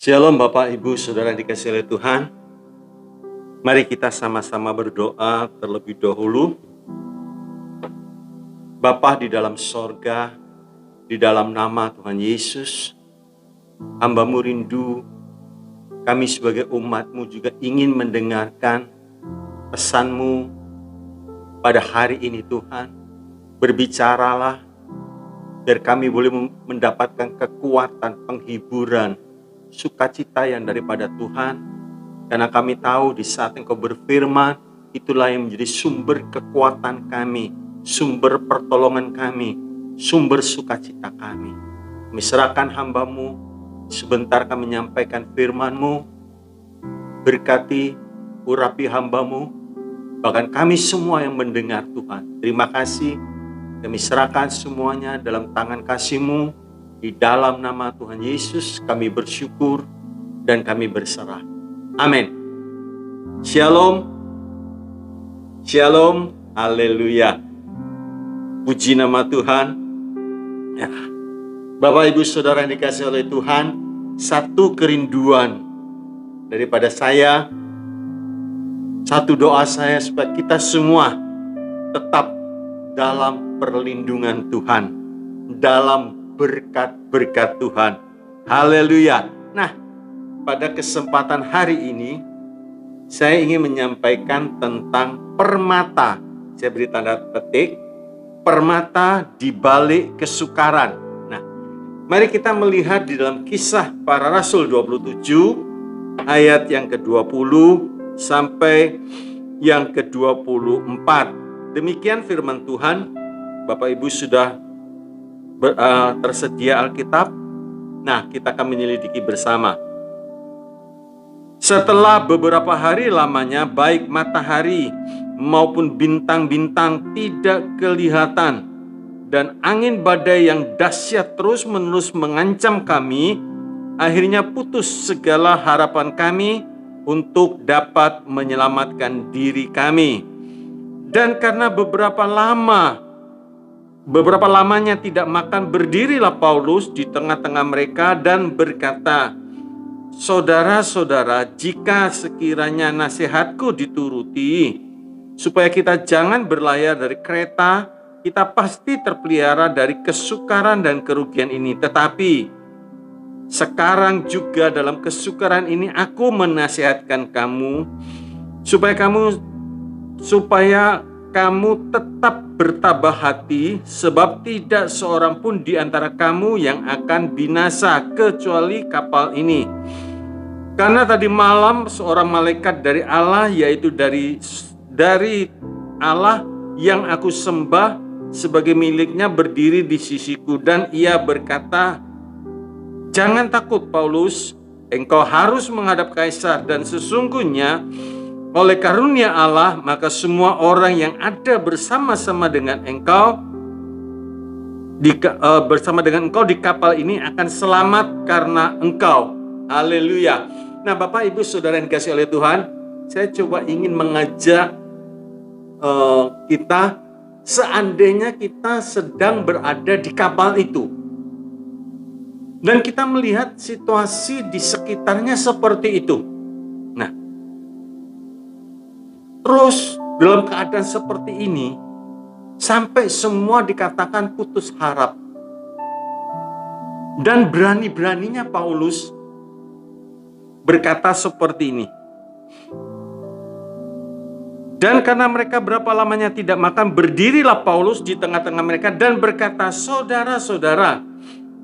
Shalom Bapak Ibu Saudara yang dikasihi oleh Tuhan. Mari kita sama-sama berdoa terlebih dahulu. Bapa di dalam sorga, di dalam nama Tuhan Yesus, hamba-Mu rindu, kami sebagai umat-Mu juga ingin mendengarkan pesan-Mu pada hari ini Tuhan. Berbicaralah, biar kami boleh mendapatkan kekuatan, penghiburan, sukacita yang daripada Tuhan. Karena kami tahu di saat Engkau berfirman, itulah yang menjadi sumber kekuatan kami, sumber pertolongan kami, sumber sukacita kami. Kami serahkan hamba-Mu, sebentar kami menyampaikan firman-Mu, berkati, urapi hamba-Mu, bahkan kami semua yang mendengar Tuhan. Terima kasih, kami serahkan semuanya dalam tangan kasih-Mu. Di dalam nama Tuhan Yesus kami bersyukur dan kami berserah. Amin. Shalom. Shalom. Haleluya. Puji nama Tuhan. Ya. Bapak Ibu Saudara yang dikasihi oleh Tuhan, satu kerinduan daripada saya, satu doa saya supaya kita semua tetap dalam perlindungan Tuhan, dalam berkat-berkat Tuhan. Haleluya. Nah, pada kesempatan hari ini saya ingin menyampaikan tentang permata. Saya beri tanda petik, permata di balik kesukaran. Nah, mari kita melihat di dalam Kisah Para Rasul 27 ayat yang ke-20 sampai yang ke-24. Demikian firman Tuhan. Bapak Ibu sudah tersedia Alkitab. Nah, kita akan menyelidiki bersama. Setelah beberapa hari lamanya, baik matahari maupun bintang-bintang tidak kelihatan, dan angin badai yang dahsyat terus-menerus mengancam kami, akhirnya putus segala harapan kami untuk dapat menyelamatkan diri kami. Dan karena beberapa lamanya tidak makan, berdirilah Paulus di tengah-tengah mereka dan berkata, "Saudara-saudara, jika sekiranya nasihatku dituruti, supaya kita jangan berlayar dari Kreta, kita pasti terpelihara dari kesukaran dan kerugian ini. Tetapi sekarang juga dalam kesukaran ini aku menasihatkan kamu, supaya kamu tetap bertabah hati, sebab tidak seorang pun di antara kamu yang akan binasa kecuali kapal ini. Karena tadi malam seorang malaikat dari Allah, yaitu dari Allah yang aku sembah sebagai miliknya, berdiri di sisiku, dan ia berkata, 'Jangan takut Paulus, engkau harus menghadap Kaisar, dan sesungguhnya oleh karunia Allah, maka semua orang yang ada bersama dengan engkau di kapal ini akan selamat karena engkau.'" Haleluya. Nah, Bapak Ibu Saudara yang dikasihi oleh Tuhan, saya coba ingin mengajak kita, seandainya kita sedang berada di kapal itu dan kita melihat situasi di sekitarnya seperti itu. Nah, terus dalam keadaan seperti ini, sampai semua dikatakan putus harap. Dan berani-beraninya Paulus berkata seperti ini. Dan karena mereka berapa lamanya tidak makan, berdirilah Paulus di tengah-tengah mereka dan berkata, "Saudara-saudara,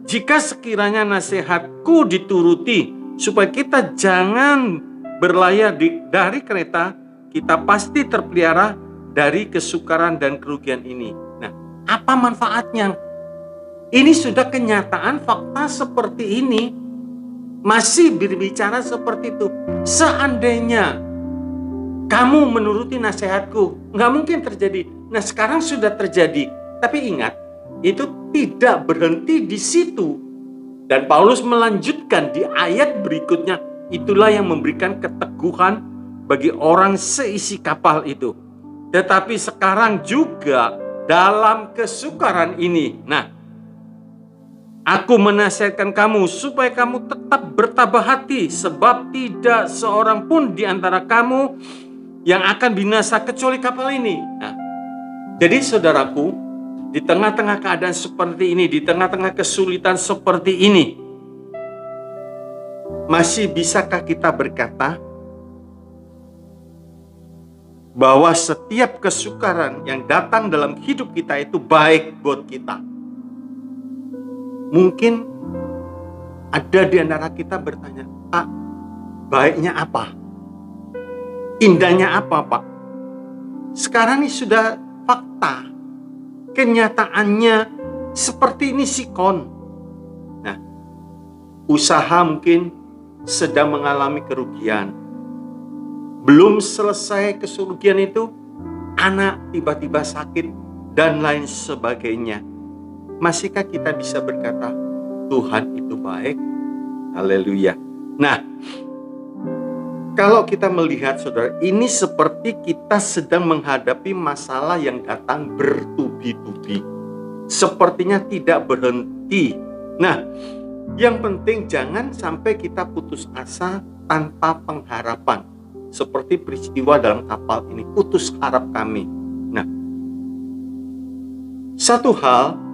jika sekiranya nasihatku dituruti, supaya kita jangan berlayar dari Kreta, kita pasti terpelihara dari kesukaran dan kerugian ini." Nah, apa manfaatnya? Ini sudah kenyataan fakta seperti ini, masih berbicara seperti itu. Seandainya kamu menuruti nasihatku, nggak mungkin terjadi. Nah, sekarang sudah terjadi. Tapi ingat, itu tidak berhenti di situ. Dan Paulus melanjutkan di ayat berikutnya, itulah yang memberikan keteguhan bagi orang seisi kapal itu. Tetapi sekarang juga dalam kesukaran ini. Nah, Aku menasihatkan kamu supaya kamu tetap bertabah hati, sebab tidak seorang pun di antara kamu yang akan binasa kecuali kapal ini. Nah, jadi saudaraku, di tengah-tengah keadaan seperti ini, di tengah-tengah kesulitan seperti ini, masih bisakah kita berkata bahwa setiap kesukaran yang datang dalam hidup kita itu baik buat kita? Mungkin ada di antara kita bertanya, Pak, baiknya apa? Indahnya apa, Pak? Sekarang ini sudah fakta. Kenyataannya seperti ini sikon. Nah, usaha mungkin sedang mengalami kerugian. Belum selesai kerugian itu, anak tiba-tiba sakit dan lain sebagainya. Masihkah kita bisa berkata, Tuhan itu baik? Haleluya. Nah, kalau kita melihat saudara, ini seperti kita sedang menghadapi masalah yang datang bertubi-tubi. Sepertinya tidak berhenti. Nah, yang penting jangan sampai kita putus asa tanpa pengharapan. Seperti peristiwa dalam kapal ini, putus harap kami. Nah, satu hal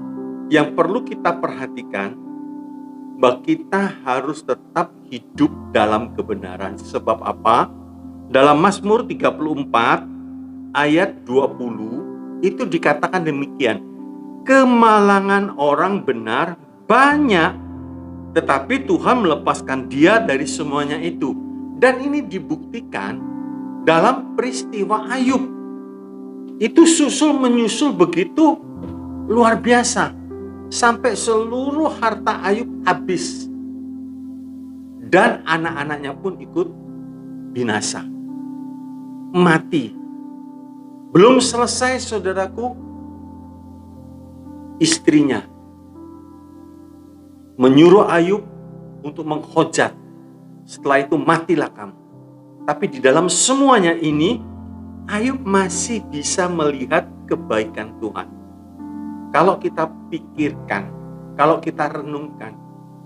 yang perlu kita perhatikan, bahwa kita harus tetap hidup dalam kebenaran. Sebab apa? Dalam Mazmur 34 ayat 20 itu dikatakan demikian. Kemalangan orang benar banyak, tetapi Tuhan melepaskan dia dari semuanya itu. Dan ini dibuktikan dalam peristiwa Ayub. Itu susul menyusul begitu luar biasa. Sampai seluruh harta Ayub habis. Dan anak-anaknya pun ikut binasa. Mati. Belum selesai saudaraku, istrinya menyuruh Ayub untuk menghujat. Setelah itu matilah kamu. Tapi di dalam semuanya ini, Ayub masih bisa melihat kebaikan Tuhan. Kalau kita pikirkan, kalau kita renungkan,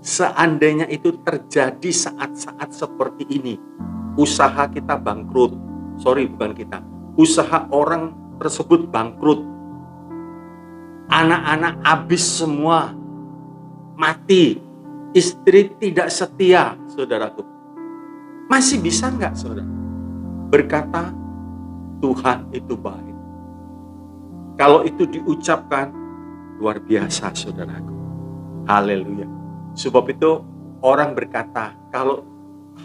seandainya itu terjadi saat-saat seperti ini, usaha kita bangkrut. Bukan kita. Usaha orang tersebut bangkrut. Anak-anak habis semua. Mati. Istri tidak setia, saudaraku. Masih bisa enggak, saudara? Berkata, Tuhan itu baik. Kalau itu diucapkan, luar biasa, saudaraku. Haleluya. Sebab itu orang berkata, kalau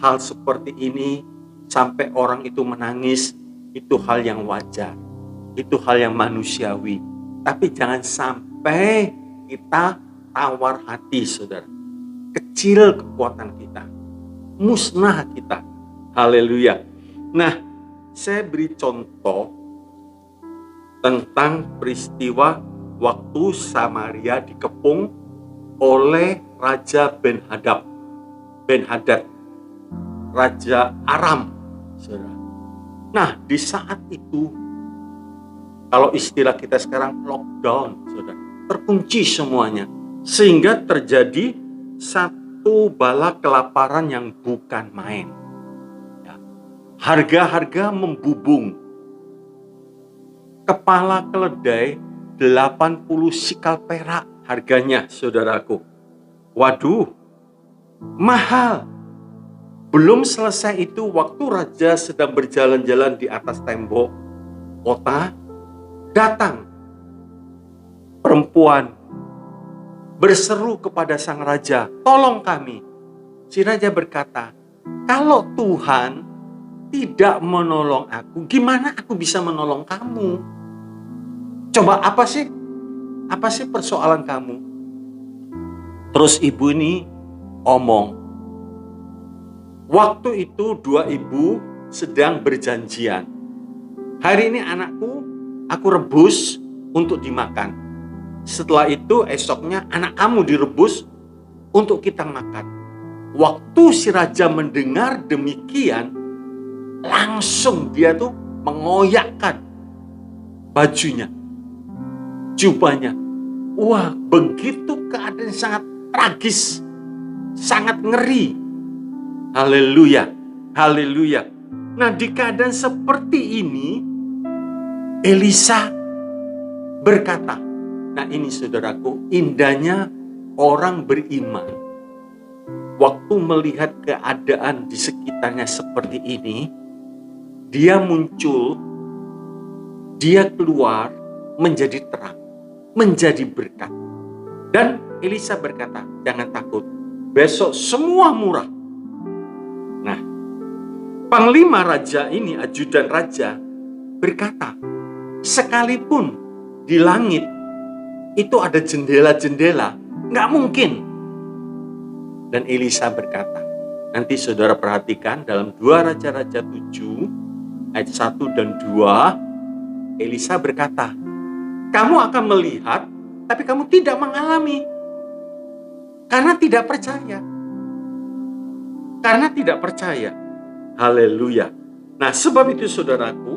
hal seperti ini sampai orang itu menangis, itu hal yang wajar. Itu hal yang manusiawi. Tapi jangan sampai kita tawar hati, saudara. Kecil kekuatan kita. Musnah kita. Haleluya. Nah, saya beri contoh tentang peristiwa waktu Samaria dikepung oleh Raja Ben-Hadad, Raja Aram. Nah, di saat itu, kalau istilah kita sekarang lockdown, saudara, terkunci semuanya. Sehingga terjadi satu bala kelaparan yang bukan main. Harga-harga membubung. Kepala keledai 80 sikal perak harganya, saudaraku. Waduh, mahal. Belum selesai itu, waktu raja sedang berjalan-jalan di atas tembok kota, datang perempuan berseru kepada sang raja, tolong kami. Si raja berkata, kalau Tuhan tidak menolong aku, gimana aku bisa menolong kamu? Coba apa sih persoalan kamu? Terus ibu ini omong. Waktu itu dua ibu sedang berjanjian. Hari ini anakku aku rebus untuk dimakan. Setelah itu esoknya anak kamu direbus untuk kita makan. Waktu si raja mendengar demikian, langsung dia tuh mengoyakkan bajunya, jubahnya. Wah, begitu keadaan sangat tragis, sangat ngeri. Haleluya, haleluya. Nah, di keadaan seperti ini, Elisa berkata, nah ini saudaraku, indahnya orang beriman. Waktu melihat keadaan di sekitarnya seperti ini, dia muncul, dia keluar menjadi terang, menjadi berkat. Dan Elisa berkata, jangan takut, besok semua murah. Nah, panglima raja ini, ajudan raja, berkata, sekalipun di langit itu ada jendela-jendela, nggak mungkin. Dan Elisa berkata, nanti saudara perhatikan dalam 2 Raja-Raja 7 ayat 1 dan 2, Elisa berkata, kamu akan melihat tapi kamu tidak mengalami karena tidak percaya. Karena tidak percaya. Haleluya. Nah, sebab itu saudaraku,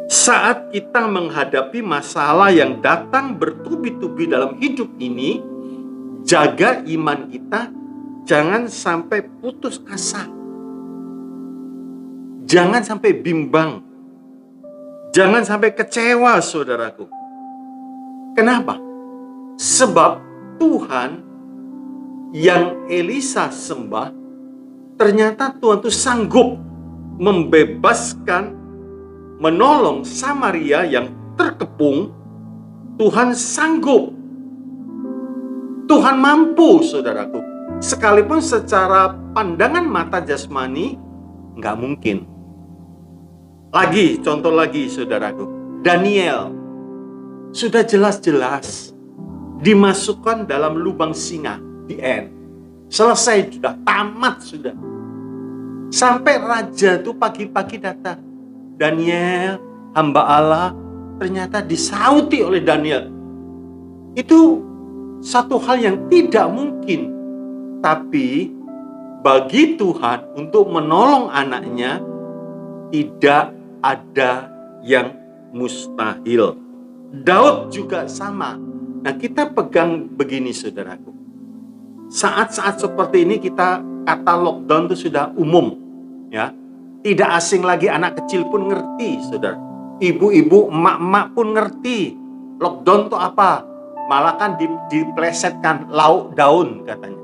saat kita menghadapi masalah yang datang bertubi-tubi dalam hidup ini, jaga iman kita, jangan sampai putus asa. Jangan sampai bimbang. Jangan sampai kecewa, saudaraku. Kenapa? Sebab Tuhan yang Elisa sembah, ternyata Tuhan itu sanggup membebaskan, menolong Samaria yang terkepung. Tuhan sanggup. Tuhan mampu, saudaraku. Sekalipun secara pandangan mata jasmani, nggak mungkin. Lagi, contoh lagi, saudaraku. Daniel, sudah jelas-jelas dimasukkan dalam lubang singa. The end. Selesai, sudah tamat, sudah. Sampai raja itu pagi-pagi datang. Daniel, hamba Allah, ternyata disauti oleh Daniel. Itu satu hal yang tidak mungkin. Tapi bagi Tuhan untuk menolong anaknya, tidak ada yang mustahil. Daud juga sama. Nah, kita pegang begini, saudaraku. Saat-saat seperti ini kita kata lockdown itu sudah umum, ya. Tidak asing lagi, anak kecil pun ngerti, saudara. Ibu-ibu, emak-emak pun ngerti. Lockdown itu apa? Malah kan diplesetkan lauk daun katanya.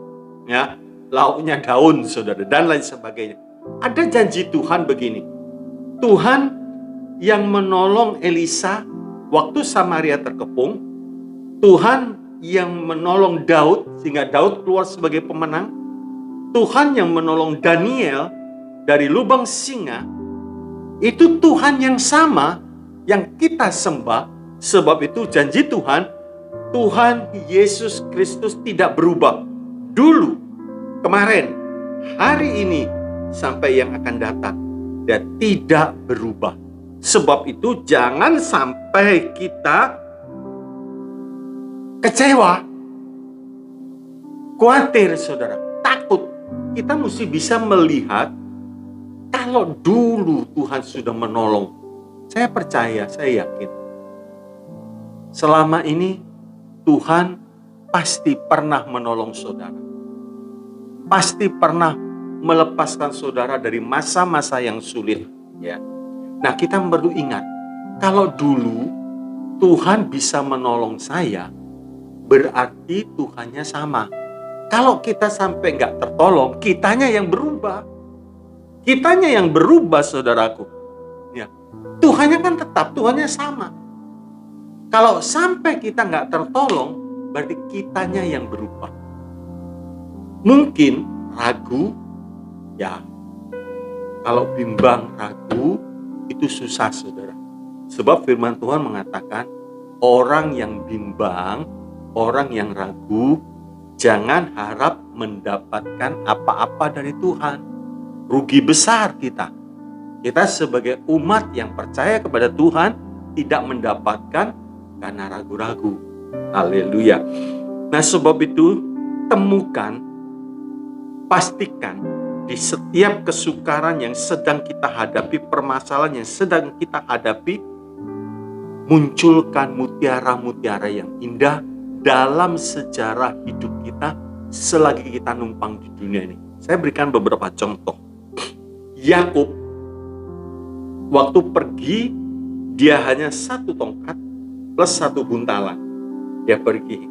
Ya, lauknya daun, saudara, dan lain sebagainya. Ada janji Tuhan begini. Tuhan yang menolong Elisa waktu Samaria terkepung. Tuhan yang menolong Daud sehingga Daud keluar sebagai pemenang. Tuhan yang menolong Daniel dari lubang singa. Itu Tuhan yang sama yang kita sembah. Sebab itu janji Tuhan, Tuhan Yesus Kristus tidak berubah. Dulu, kemarin, hari ini, sampai yang akan datang. Dia tidak berubah. Sebab itu jangan sampai kita kecewa, khawatir, saudara, takut. Kita mesti bisa melihat kalau dulu Tuhan sudah menolong. Saya percaya, saya yakin. Selama ini Tuhan pasti pernah menolong saudara. Pasti pernah melepaskan saudara dari masa-masa yang sulit, ya. Nah, kita perlu ingat, kalau dulu Tuhan bisa menolong saya, berarti Tuhannya sama. Kalau kita sampai nggak tertolong, kitanya yang berubah. Kitanya yang berubah, saudaraku. Ya, Tuhannya kan tetap, Tuhannya sama. Kalau sampai kita nggak tertolong, berarti kitanya yang berubah. Mungkin ragu, ya. Kalau bimbang, ragu, itu susah, saudara. Sebab firman Tuhan mengatakan, orang yang bimbang, orang yang ragu, jangan harap mendapatkan apa-apa dari Tuhan. Rugi besar kita. Kita sebagai umat yang percaya kepada Tuhan tidak mendapatkan karena ragu-ragu. Haleluya. Nah, sebab itu temukan, pastikan di setiap kesukaran yang sedang kita hadapi, permasalahan yang sedang kita hadapi, munculkan mutiara-mutiara yang indah dalam sejarah hidup kita selagi kita numpang di dunia ini. Saya berikan beberapa contoh. Yakub waktu pergi, dia hanya 1 tongkat plus 1 buntalan. Dia pergi.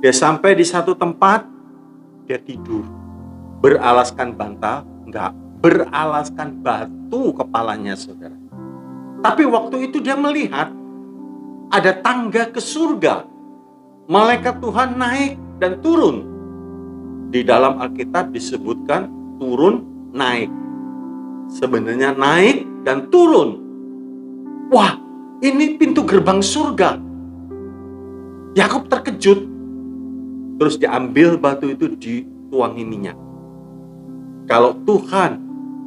Dia sampai di satu tempat, dia tidur. Beralaskan bantal? Enggak. Beralaskan batu kepalanya, saudara. Tapi waktu itu dia melihat ada tangga ke surga. Malaikat Tuhan naik dan turun. Di dalam Alkitab disebutkan turun, naik. Sebenarnya naik dan turun. Wah, ini pintu gerbang surga. Yakub terkejut. Terus diambil batu itu, dituangi minyak. Kalau Tuhan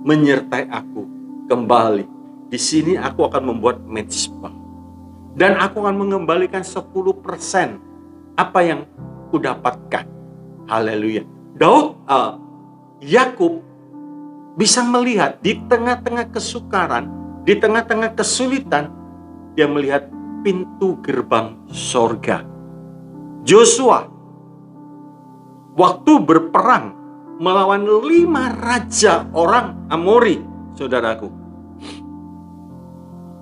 menyertai aku kembali, di sini aku akan membuat mezbah. Dan aku akan mengembalikan 10% apa yang kudapatkan. Haleluya. Yakub bisa melihat di tengah-tengah kesukaran, di tengah-tengah kesulitan, dia melihat pintu gerbang sorga. Joshua waktu berperang melawan 5 raja orang Amori, saudaraku.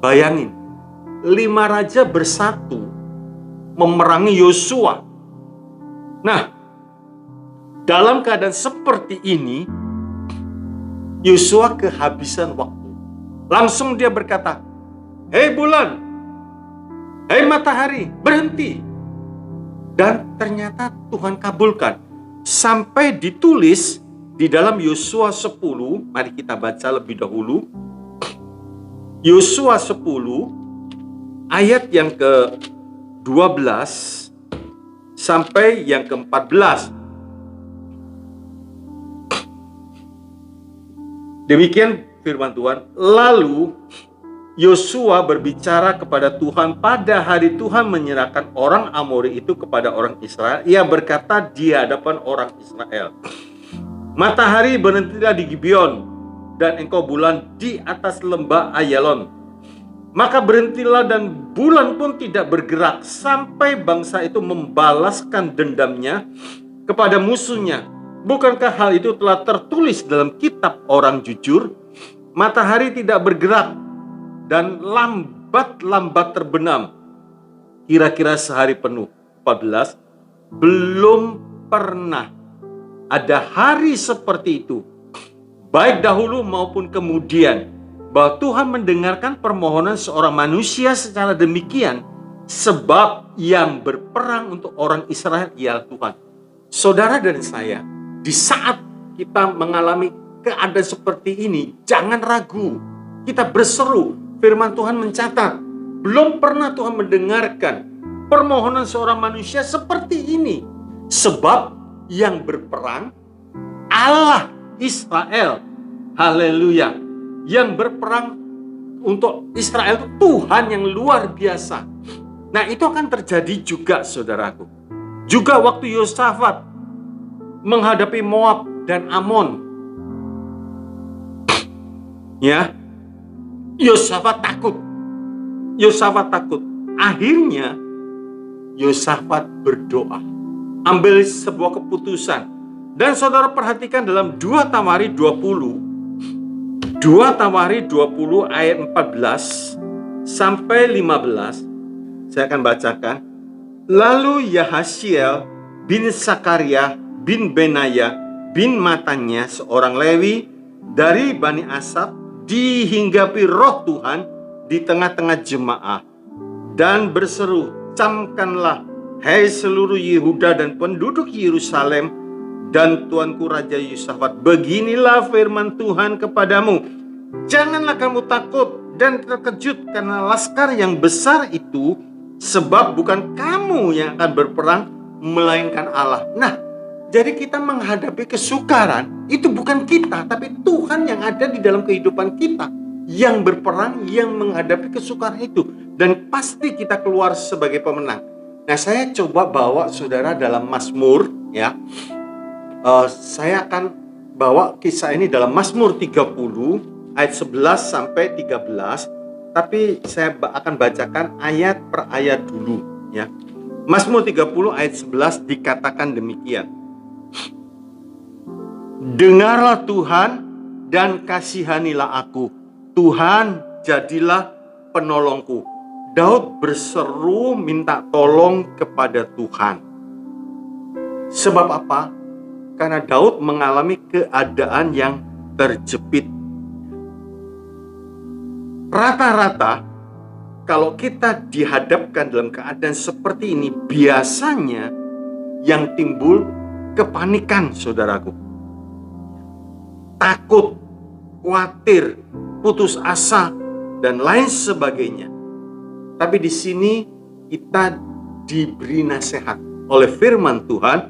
Bayangin, 5 raja bersatu memerangi Yosua. Nah, dalam keadaan seperti ini, Yosua kehabisan waktu. Langsung dia berkata, "Hei bulan, hei matahari, berhenti." Dan ternyata Tuhan kabulkan. Sampai ditulis di dalam Yosua 10, mari kita baca lebih dahulu. Yosua 10 ayat yang ke-12 sampai yang ke-14. Demikian firman Tuhan. Lalu Yosua berbicara kepada Tuhan pada hari Tuhan menyerahkan orang Amori itu kepada orang Israel. Ia berkata di hadapan orang Israel, "Matahari berhentilah di Gibeon, dan engkau bulan di atas lembah Ayalon. Maka berhentilah dan bulan pun tidak bergerak sampai bangsa itu membalaskan dendamnya kepada musuhnya. Bukankah hal itu telah tertulis dalam kitab orang jujur? Matahari tidak bergerak dan lambat-lambat terbenam, kira-kira sehari penuh." 14. Belum pernah ada hari seperti itu, baik dahulu maupun kemudian, bahwa Tuhan mendengarkan permohonan seorang manusia secara demikian, sebab yang berperang untuk orang Israel ialah Tuhan. Saudara dan saya, di saat kita mengalami keadaan seperti ini, jangan ragu. Kita berseru. Firman Tuhan mencatat, belum pernah Tuhan mendengarkan permohonan seorang manusia seperti ini. Sebab yang berperang Allah Israel. Haleluya. Yang berperang untuk Israel itu Tuhan yang luar biasa. Nah, itu akan terjadi juga, saudaraku. Juga waktu Yosafat menghadapi Moab dan Amon. Ya, Yosafat takut. Akhirnya Yosafat berdoa, ambil sebuah keputusan. Dan saudara perhatikan dalam 2 Tawarikh 20 ayat 14 sampai 15. Saya akan bacakan. Lalu Yahasiel bin Sakaria bin Benaya bin Matanya, seorang Lewi dari Bani Asaf, dihinggapi roh Tuhan di tengah-tengah jemaah dan berseru, "Camkanlah, hai seluruh Yehuda dan penduduk Yerusalem dan tuanku Raja Yosafat, beginilah firman Tuhan kepadamu. Janganlah kamu takut dan terkejut karena laskar yang besar itu, sebab bukan kamu yang akan berperang, melainkan Allah." Nah, jadi kita menghadapi kesukaran, itu bukan kita, tapi Tuhan yang ada di dalam kehidupan kita, yang berperang, yang menghadapi kesukaran itu. Dan pasti kita keluar sebagai pemenang. Nah, saya coba bawa saudara dalam Mazmur, ya. Saya akan bawa kisah ini dalam Mazmur 30, ayat 11 sampai 13. Tapi saya akan bacakan ayat per ayat dulu, ya. Mazmur 30 ayat 11 dikatakan demikian. Dengarlah Tuhan dan kasihanilah aku. Tuhan jadilah penolongku. Daud berseru minta tolong kepada Tuhan. Sebab apa? Karena Daud mengalami keadaan yang terjepit. Rata-rata kalau kita dihadapkan dalam keadaan seperti ini, biasanya yang timbul kepanikan, saudaraku. Takut, khawatir, putus asa, dan lain sebagainya. Tapi di sini kita diberi nasihat oleh firman Tuhan.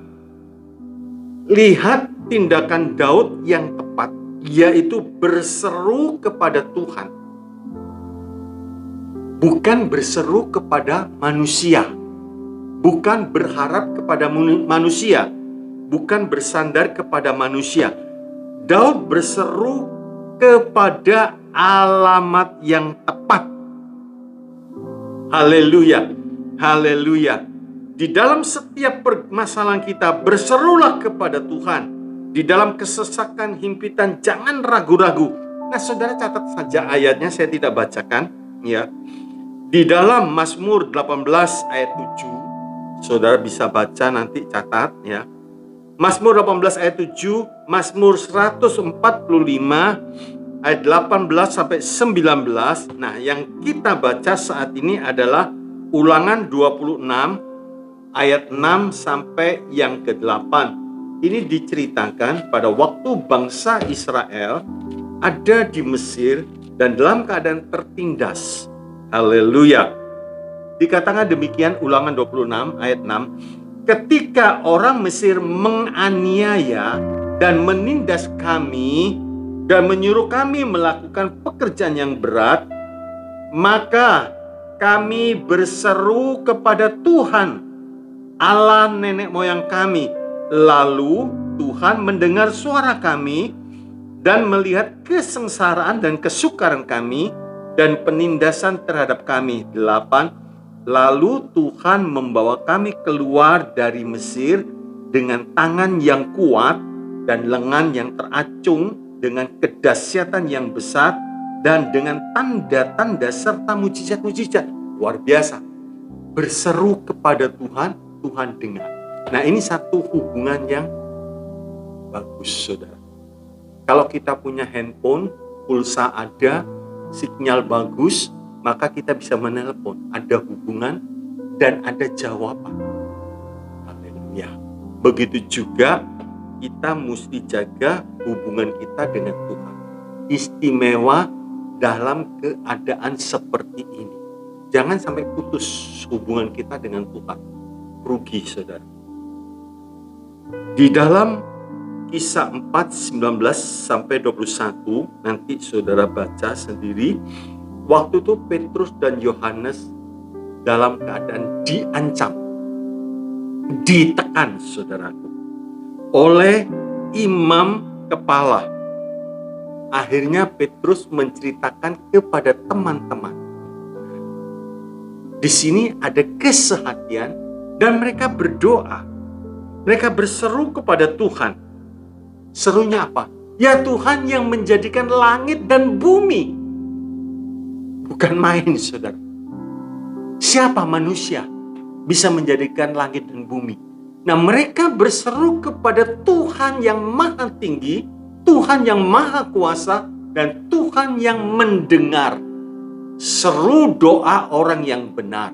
Lihat tindakan Daud yang tepat, yaitu berseru kepada Tuhan. Bukan berseru kepada manusia. Bukan berharap kepada manusia. Bukan bersandar kepada manusia. Daud berseru kepada alamat yang tepat. Haleluya, haleluya. Di dalam setiap permasalahan kita, berserulah kepada Tuhan. Di dalam kesesakan, himpitan, jangan ragu-ragu. Nah, saudara catat saja ayatnya, saya tidak bacakan. Ya, di dalam Mazmur 18 ayat 7, saudara bisa baca nanti, catat ya. Mazmur 18 ayat 7, Mazmur 145 ayat 18 sampai 19. Nah, yang kita baca saat ini adalah Ulangan 26 ayat 6 sampai yang ke-8. Ini diceritakan pada waktu bangsa Israel ada di Mesir dan dalam keadaan tertindas. Haleluya. Dikatakan demikian, Ulangan 26 ayat 6. Ketika orang Mesir menganiaya dan menindas kami dan menyuruh kami melakukan pekerjaan yang berat, maka kami berseru kepada Tuhan, Allah nenek moyang kami. Lalu Tuhan mendengar suara kami dan melihat kesengsaraan dan kesukaran kami dan penindasan terhadap kami. 8. Lalu Tuhan membawa kami keluar dari Mesir dengan tangan yang kuat dan lengan yang teracung, dengan kedahsyatan yang besar dan dengan tanda-tanda serta mujizat-mujizat. Luar biasa. Berseru kepada Tuhan, Tuhan dengar. Nah, ini satu hubungan yang bagus, saudara. Kalau kita punya handphone, pulsa ada, sinyal bagus, maka kita bisa menelpon. Ada hubungan dan ada jawaban. Haleluya. Begitu juga kita mesti jaga hubungan kita dengan Tuhan. Istimewa dalam keadaan seperti ini. Jangan sampai putus hubungan kita dengan Tuhan. Rugi, saudara. Di dalam Kisah 4, 19 sampai 21, nanti saudara baca sendiri. Waktu itu Petrus dan Yohanes dalam keadaan diancam, ditekan, saudaraku, oleh imam kepala. Akhirnya Petrus menceritakan kepada teman-teman. Di sini ada kesehatian dan mereka berdoa. Mereka berseru kepada Tuhan. Serunya apa? Ya Tuhan yang menjadikan langit dan bumi. Bukan main, saudara. Siapa manusia bisa menjadikan langit dan bumi? Nah, mereka berseru kepada Tuhan yang maha tinggi, Tuhan yang maha kuasa, dan Tuhan yang mendengar seru doa orang yang benar.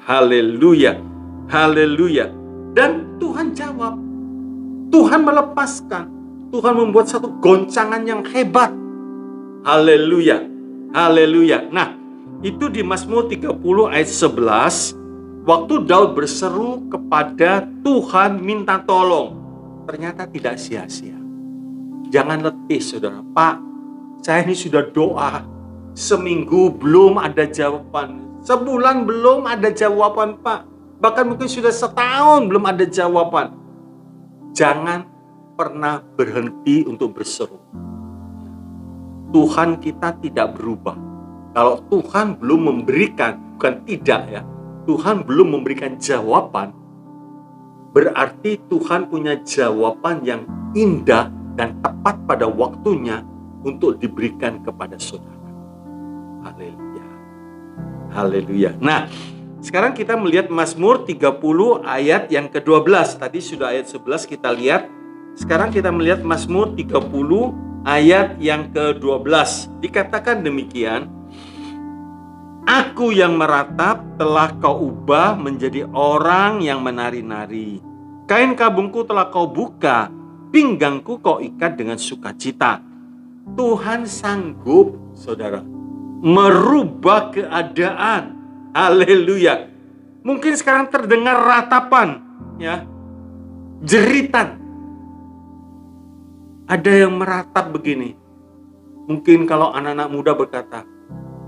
Haleluya, haleluya. Dan Tuhan jawab. Tuhan melepaskan. Tuhan membuat satu goncangan yang hebat. Haleluya, haleluya. Nah, itu di Mazmur 30 ayat 11. Waktu Daud berseru kepada Tuhan minta tolong, ternyata tidak sia-sia. Jangan letih, saudara. Pak, saya ini sudah doa. Seminggu belum ada jawaban. Sebulan belum ada jawaban, Pak. Bahkan mungkin sudah setahun belum ada jawaban. Jangan pernah berhenti untuk berseru. Tuhan kita tidak berubah. Kalau Tuhan belum memberikan, bukan tidak ya. Tuhan belum memberikan jawaban, berarti Tuhan punya jawaban yang indah dan tepat pada waktunya untuk diberikan kepada saudara. Haleluya. Haleluya. Nah, sekarang kita melihat Mazmur 30 ayat yang ke-12. Tadi sudah ayat 11 kita lihat. Sekarang kita melihat Mazmur 30 ayat yang ke-12. Dikatakan demikian, Aku yang meratap telah kau ubah menjadi orang yang menari-nari. Kain kabungku telah kau buka, pinggangku kau ikat dengan sukacita. Tuhan sanggup, saudara, merubah keadaan. Haleluya. Mungkin sekarang terdengar ratapan, ya, jeritan. Ada yang meratap begini. Mungkin kalau anak-anak muda berkata,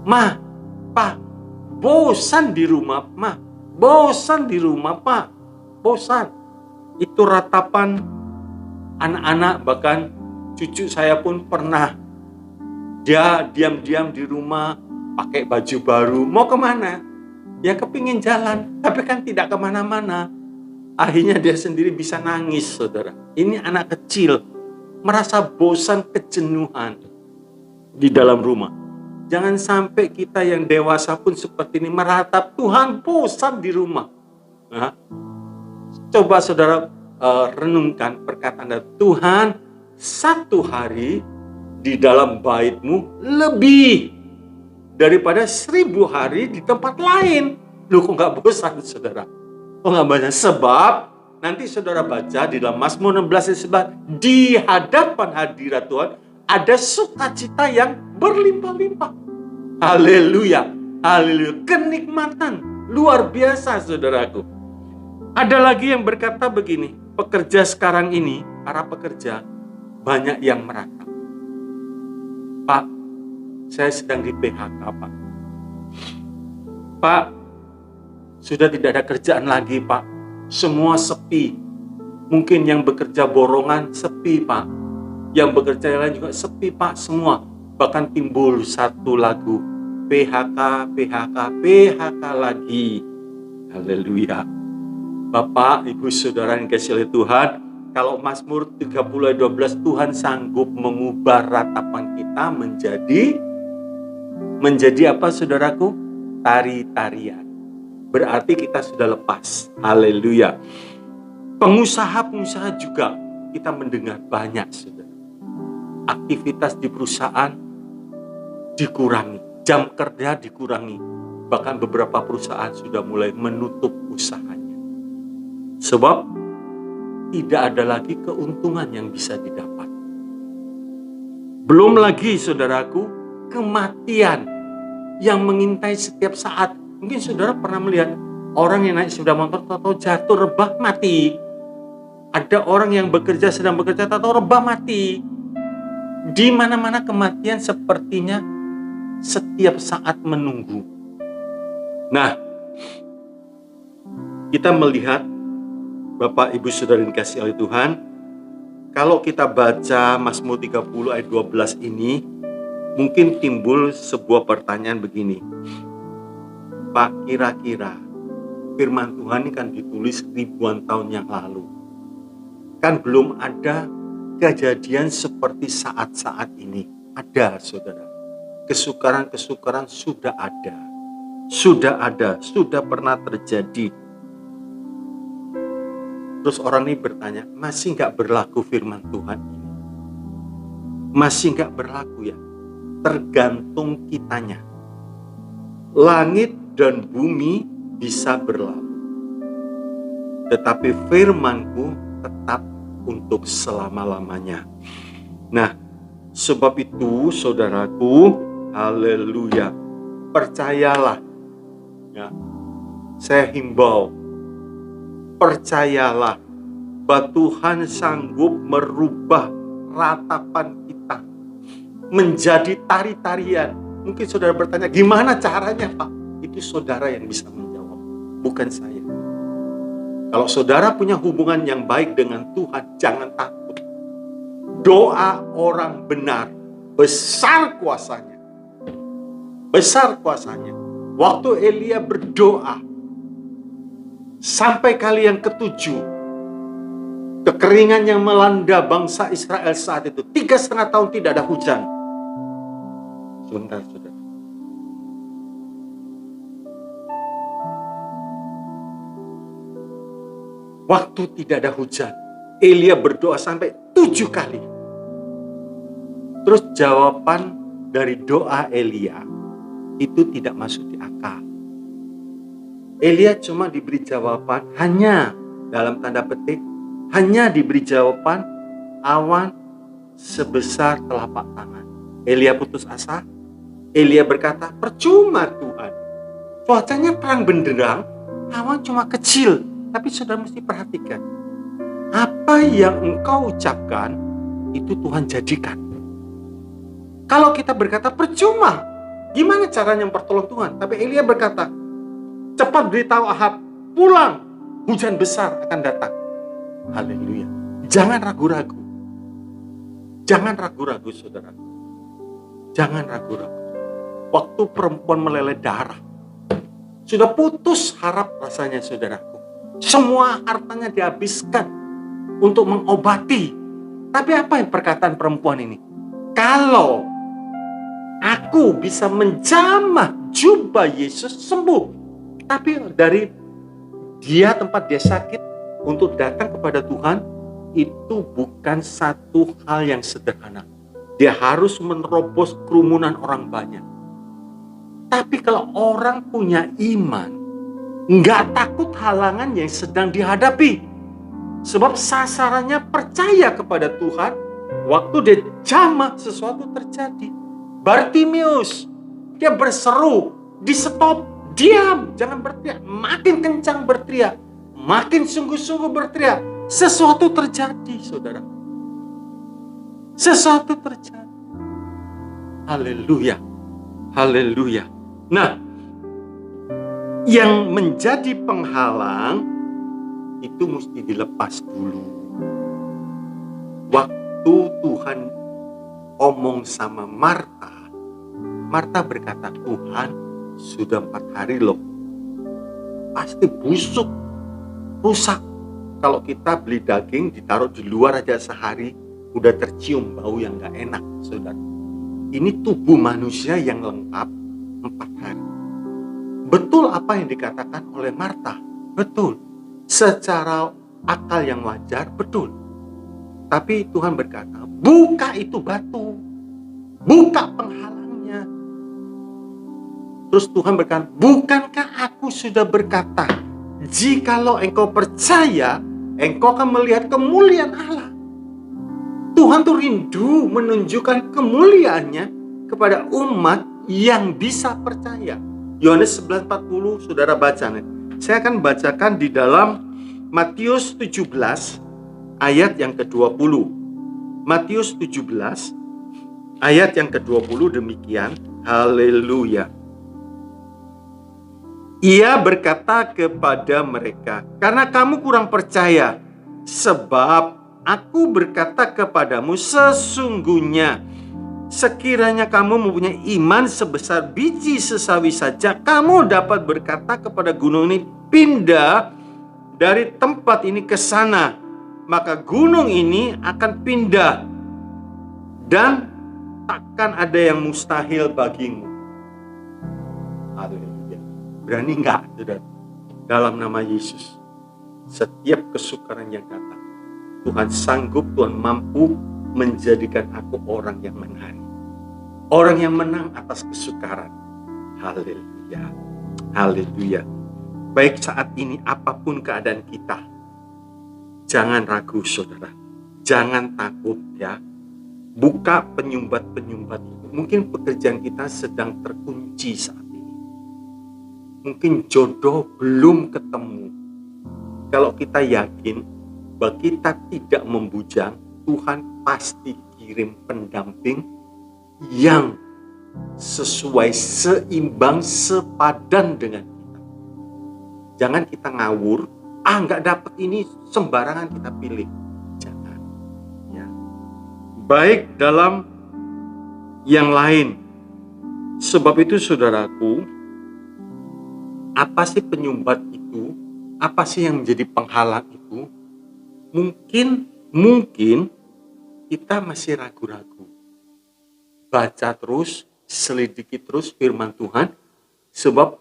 "Ma, Pa, bosan di rumah, Ma. Bosan di rumah, Pa. Bosan." Itu ratapan anak-anak, bahkan cucu saya pun pernah. Dia diam-diam di rumah, pakai baju baru. Mau kemana? Ya kepingin jalan, tapi kan tidak kemana-mana. Akhirnya dia sendiri bisa nangis, saudara. Ini anak kecil, merasa bosan, kejenuhan di dalam rumah. Jangan sampai kita yang dewasa pun seperti ini, meratap, Tuhan bosan di rumah. Nah, coba saudara renungkan perkataan Tuhan, satu hari di dalam bait-Mu lebih daripada 1000 hari di tempat lain. Loh, kok gak bosan, saudara? Kok gak banyak? Sebab nanti saudara baca di dalam Mazmur 16 ayat 11, di hadapan hadirat Tuhan ada sukacita yang berlimpah-limpah. Haleluya, haleluya, kenikmatan luar biasa, saudaraku. Ada lagi yang berkata begini, pekerja sekarang ini, para pekerja banyak yang meratap. Pak, saya sedang di PHK, Pak. Pak, sudah tidak ada kerjaan lagi, Pak. Semua sepi. Mungkin yang bekerja borongan sepi, Pak. Yang bekerja yang lain juga sepi, Pak. Semua. Bahkan timbul satu lagu, PHK, PHK, PHK lagi. Haleluya. Bapak, Ibu, Saudara yang dikasihi oleh Tuhan, kalau Mazmur 30 ayat 12, Tuhan sanggup mengubah ratapan kita menjadi apa, saudaraku? Tari-tarian. Berarti kita sudah lepas. Haleluya. Pengusaha-pengusaha juga kita mendengar banyak, saudara. Aktivitas di perusahaan dikurangi, jam kerja dikurangi. Bahkan beberapa perusahaan sudah mulai menutup usahanya. Sebab tidak ada lagi keuntungan yang bisa didapat. Belum lagi, saudaraku, kematian yang mengintai setiap saat. Mungkin saudara pernah melihat orang yang naik sepeda motor atau jatuh, rebah, mati. Ada orang yang sedang bekerja atau rebah, mati. Di mana-mana kematian sepertinya setiap saat menunggu. Nah, kita melihat, Bapak, Ibu, Saudara yang dikasihi oleh Tuhan, kalau kita baca Mazmur 30 ayat 12 ini, mungkin timbul sebuah pertanyaan begini. Pak, kira-kira firman Tuhan ini kan ditulis ribuan tahun yang lalu. Kan belum ada kejadian seperti saat-saat ini. Ada, saudara. Kesukaran-kesukaran sudah ada. Sudah pernah terjadi. Terus orang ini bertanya, masih gak berlaku firman Tuhan ini? Masih gak berlaku ya? Tergantung kitanya. Langit dan bumi bisa berlalu, tetapi firman-Ku tetap untuk selama-lamanya. Nah, sebab itu, saudaraku, haleluya, percayalah. Ya, saya himbau, percayalah bahwa Tuhan sanggup merubah ratapan kita menjadi tari-tarian. Mungkin saudara bertanya, gimana caranya, Pak? Itu saudara yang bisa menjawab, bukan saya. Kalau saudara punya hubungan yang baik dengan Tuhan, jangan takut. Doa orang benar besar kuasanya. Besar kuasanya. Waktu Elia berdoa, Sampai kali yang ketujuh, kekeringan yang melanda bangsa Israel saat itu. 3,5 tahun tidak ada hujan. Sebentar, saudara. Waktu tidak ada hujan, Elia berdoa sampai 7 kali. Terus jawaban dari doa Elia itu tidak masuk di akal. Elia cuma diberi jawaban hanya, dalam tanda petik, hanya diberi jawaban awan sebesar telapak tangan. Elia putus asa. Elia berkata, percuma Tuhan. Cuacanya terang benderang, awan cuma kecil. Tapi saudara mesti perhatikan, apa yang engkau ucapkan, itu Tuhan jadikan. Kalau kita berkata percuma, gimana caranya mempertolong Tuhan? Tapi Elia berkata, cepat beritahu Ahab, pulang, hujan besar akan datang. Haleluya. Jangan ragu-ragu. Jangan ragu-ragu, saudara. Jangan ragu-ragu. Waktu perempuan meleleh darah, sudah putus harap rasanya, saudaraku. Semua hartanya dihabiskan untuk mengobati. Tapi apa yang perkataan perempuan ini? Kalau aku bisa menjamah jubah Yesus, sembuh. Tapi dari dia tempat dia sakit untuk datang kepada Tuhan, itu bukan satu hal yang sederhana. Dia harus menerobos kerumunan orang banyak. Tapi kalau orang punya iman, nggak takut halangan yang sedang dihadapi. Sebab sasarannya percaya kepada Tuhan. Waktu dia jamah, sesuatu terjadi. Bartimeus, dia berseru, di stop, diam, jangan berteriak. Makin kencang berteriak, makin sungguh-sungguh berteriak. Sesuatu terjadi, saudara. Sesuatu terjadi. Haleluya. Haleluya. Nah, yang menjadi penghalang itu mesti dilepas dulu. Waktu Tuhan omong sama Marta, Marta berkata, Tuhan, sudah 4 hari loh, pasti busuk, rusak. Kalau kita beli daging ditaruh di luar aja sehari, udah tercium bau yang gak enak, saudara. Ini tubuh manusia yang lengkap 4 hari. Betul apa yang dikatakan oleh Marta? Betul. Secara akal yang wajar, betul. Tapi Tuhan berkata, buka itu batu. Buka penghalangnya. Terus Tuhan berkata, bukankah aku sudah berkata, jikalau engkau percaya, engkau akan melihat kemuliaan Allah. Tuhan tuh rindu menunjukkan kemuliaannya kepada umat yang bisa percaya. Yohanes 11:40, saudara baca nih. Saya akan bacakan di dalam Matius 17 ayat yang ke-20. Matius 17 ayat yang ke-20 demikian. Haleluya. Ia berkata kepada mereka, karena kamu kurang percaya, sebab aku berkata kepadamu sesungguhnya, sekiranya kamu mempunyai iman sebesar biji sesawi saja, kamu dapat berkata kepada gunung ini, pindah dari tempat ini ke sana. Maka gunung ini akan pindah. Dan takkan ada yang mustahil bagimu. Haleluya. Berani enggak, saudara? Dalam nama Yesus, setiap kesukaran yang datang, Tuhan sanggup, Tuhan mampu menjadikan aku orang yang menang. Orang yang menang atas kesukaran. Haleluya. Haleluya. Baik saat ini apapun keadaan kita, jangan ragu, saudara. Jangan takut, ya. Buka penyumbat-penyumbat itu. Mungkin pekerjaan kita sedang terkunci saat ini. Mungkin jodoh belum ketemu. Kalau kita yakin bahwa kita tidak membujang, Tuhan pasti kirim pendamping yang sesuai, seimbang, sepadan dengan kita. Jangan kita ngawur, nggak dapat ini, sembarangan kita pilih. Jangan. Ya. Baik dalam yang lain. Sebab itu, saudaraku, apa sih penyumbat itu? Apa sih yang menjadi penghalang itu? Mungkin kita masih ragu-ragu. Baca terus, selidiki terus firman Tuhan, sebab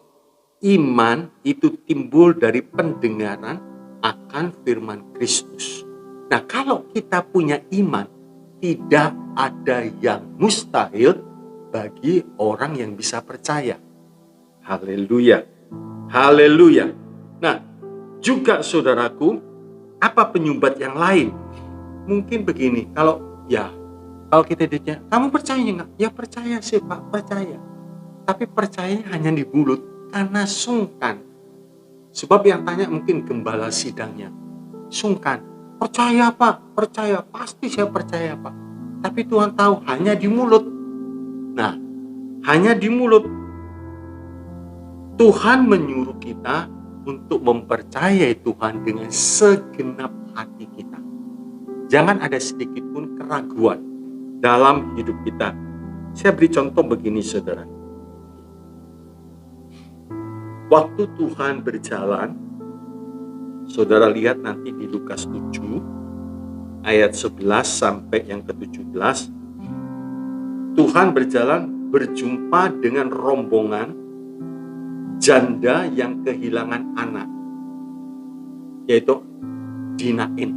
iman itu timbul dari pendengaran akan firman Kristus. Nah, kalau kita punya iman, tidak ada yang mustahil bagi orang yang bisa percaya. Haleluya. Haleluya. Nah, juga saudaraku, apa penyumbat yang lain? Mungkin begini, kalau kita ditanya, kamu percaya nggak? Ya percaya sih Pak, percaya. Tapi percayanya hanya di mulut karena sungkan. Sebab yang tanya mungkin gembala sidangnya. Sungkan. Percaya Pak, percaya. Pasti saya percaya Pak. Tapi Tuhan tahu hanya di mulut. Nah, hanya di mulut. Tuhan menyuruh kita untuk mempercayai Tuhan dengan segenap hati kita. Jangan ada sedikit pun keraguan dalam hidup kita. Saya beri contoh begini saudara. Waktu Tuhan berjalan, saudara lihat nanti di Lukas 7 ayat 11 sampai yang ke-17. Tuhan berjalan berjumpa dengan rombongan janda yang kehilangan anak, yaitu Dinain.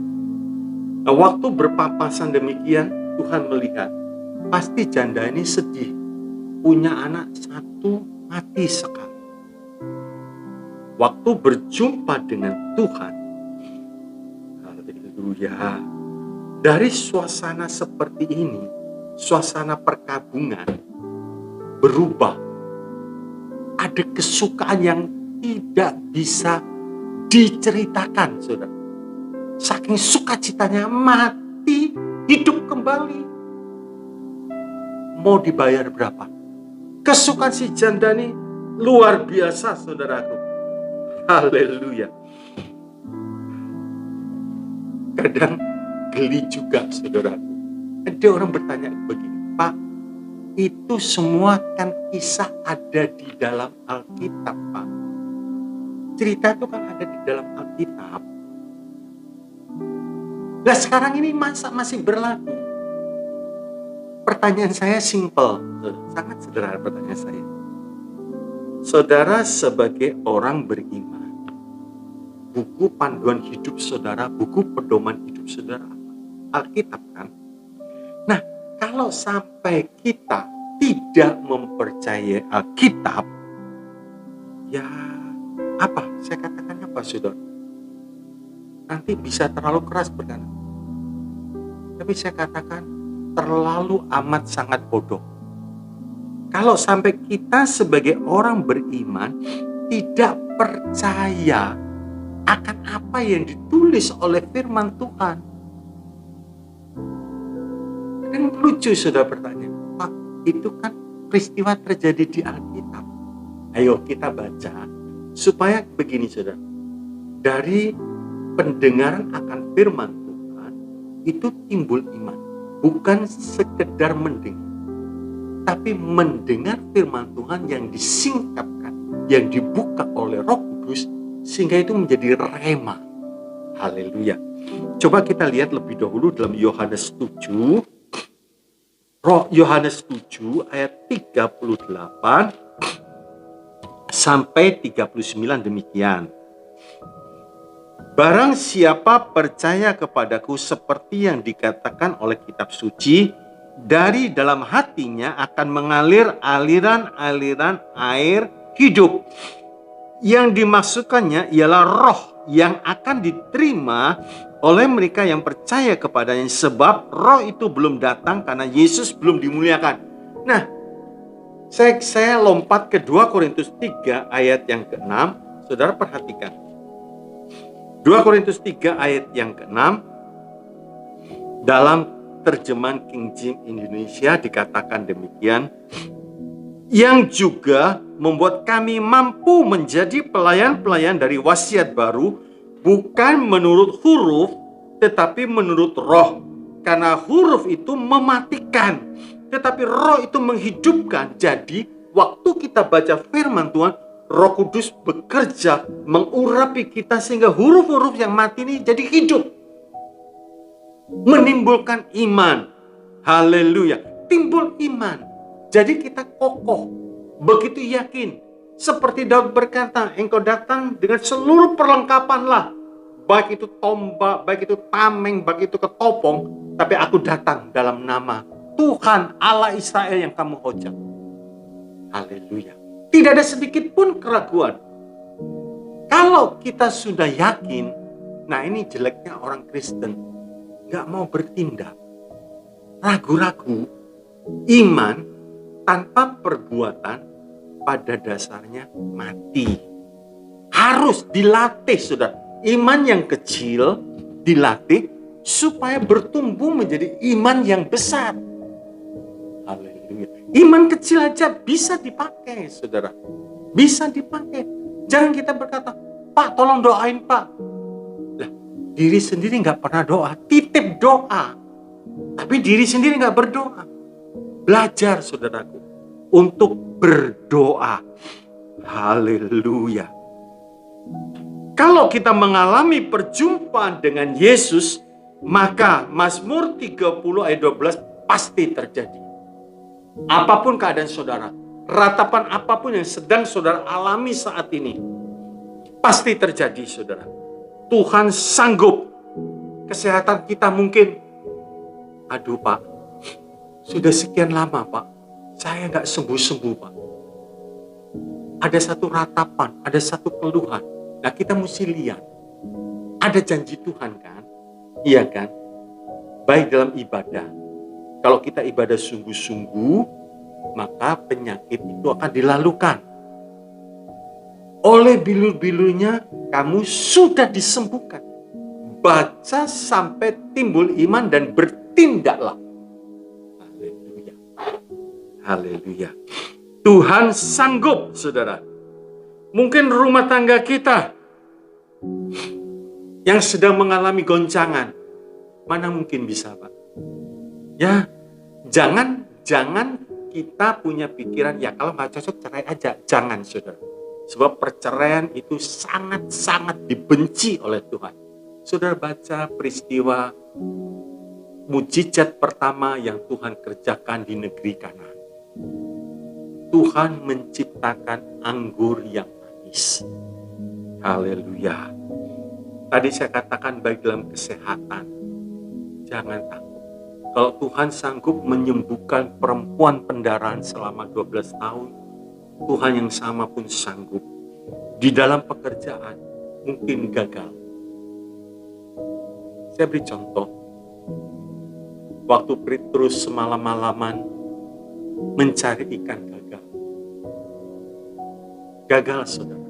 Nah, waktu berpapasan demikian, Tuhan melihat pasti janda ini sedih, punya anak satu mati sekali. Waktu berjumpa dengan Tuhan, haleluya, dari suasana seperti ini, suasana perkabungan berubah. Ada kesukaan yang tidak bisa diceritakan, saudara. Saking sukacitanya, mati, hidup kembali. Mau dibayar berapa? Kesukaan si janda ini luar biasa, saudaraku. Haleluya. Kadang geli juga, saudaraku. Ada orang bertanya begini, Pak, itu semua kan kisah ada di dalam Alkitab, Pak. Cerita itu kan ada di dalam Alkitab. Nah, sekarang ini masa masih berlaku? Pertanyaan saya simple, sangat sederhana pertanyaan saya. Saudara sebagai orang beriman, buku panduan hidup saudara, buku pedoman hidup saudara, Alkitab kan? Nah, kalau sampai kita tidak mempercayai Alkitab, ya apa? Saya katakan apa, saudara? Nanti bisa terlalu keras berkata. Tapi saya katakan terlalu amat sangat bodoh. Kalau sampai kita sebagai orang beriman tidak percaya akan apa yang ditulis oleh firman Tuhan. Dan lucu saudara bertanya, Pak, itu kan peristiwa terjadi di Alkitab. Ayo kita baca supaya begini saudara. Dari pendengaran akan firman Tuhan itu timbul iman. Bukan sekedar mendengar, tapi mendengar firman Tuhan yang disingkapkan, yang dibuka oleh Roh Kudus, sehingga itu menjadi rema. Haleluya. Coba kita lihat lebih dahulu dalam Yohanes 7. Yohanes 7 ayat 38 sampai 39 demikian. Barang siapa percaya kepadaku seperti yang dikatakan oleh kitab suci, dari dalam hatinya akan mengalir aliran-aliran air hidup. Yang dimaksudkannya ialah roh yang akan diterima oleh mereka yang percaya kepadanya, sebab roh itu belum datang karena Yesus belum dimuliakan. Nah, saya lompat ke 2 Korintus 3 ayat yang ke-6. Saudara perhatikan. 2 Korintus 3 ayat yang ke-6 dalam terjemahan King James Indonesia dikatakan demikian, yang juga membuat kami mampu menjadi pelayan-pelayan dari wasiat baru, bukan menurut huruf tetapi menurut roh, karena huruf itu mematikan tetapi roh itu menghidupkan. Jadi waktu kita baca firman Tuhan, Roh Kudus bekerja mengurapi kita sehingga huruf-huruf yang mati ini jadi hidup. Menimbulkan iman. Haleluya. Timbul iman. Jadi kita kokoh. Begitu yakin. Seperti Daud berkata, engkau datang dengan seluruh perlengkapanlah. Baik itu tombak, baik itu tameng, baik itu ketopong. Tapi aku datang dalam nama Tuhan Allah Israel yang kamu hojak. Haleluya. Tidak ada sedikit pun keraguan. Kalau kita sudah yakin, nah ini jeleknya orang Kristen, gak mau bertindak. Ragu-ragu, iman tanpa perbuatan pada dasarnya mati. Harus dilatih, saudara. Iman yang kecil dilatih supaya bertumbuh menjadi iman yang besar. Haleluya. Iman kecil aja bisa dipakai, saudara. Bisa dipakai. Jangan kita berkata, Pak tolong doain Pak. Lah, diri sendiri gak pernah doa. Titip doa. Tapi diri sendiri gak berdoa. Belajar, saudaraku, untuk berdoa. Haleluya. Kalau kita mengalami perjumpaan dengan Yesus, maka Mazmur 30 ayat 12 pasti terjadi. Apapun keadaan saudara, ratapan apapun yang sedang saudara alami saat ini, pasti terjadi, saudara. Tuhan sanggup. Kesehatan kita mungkin, aduh Pak, sudah sekian lama Pak, saya gak sembuh-sembuh Pak. Ada satu ratapan, ada satu keluhan. Nah kita mesti lihat, ada janji Tuhan kan? Iya kan? Baik dalam ibadah. Kalau kita ibadah sungguh-sungguh, maka penyakit itu akan dilalukan. Oleh bilur-bilurnya kamu sudah disembuhkan. Baca sampai timbul iman dan bertindaklah. Haleluya. Haleluya. Tuhan sanggup, saudara. Mungkin rumah tangga kita yang sedang mengalami goncangan, mana mungkin bisa Pak? Ya, jangan kita punya pikiran, ya kalau gak cocok cerai aja. Jangan, saudara. Sebab perceraian itu sangat-sangat dibenci oleh Tuhan. Saudara baca peristiwa mujizat pertama yang Tuhan kerjakan di negeri Kanaan. Tuhan menciptakan anggur yang manis. Haleluya. Tadi saya katakan baik dalam kesehatan, jangan takut. Kalau Tuhan sanggup menyembuhkan perempuan pendarahan selama 12 tahun, Tuhan yang sama pun sanggup. Di dalam pekerjaan mungkin gagal. Saya beri contoh. Waktu Petrus semalam-malaman mencari ikan gagal. Gagal, saudara.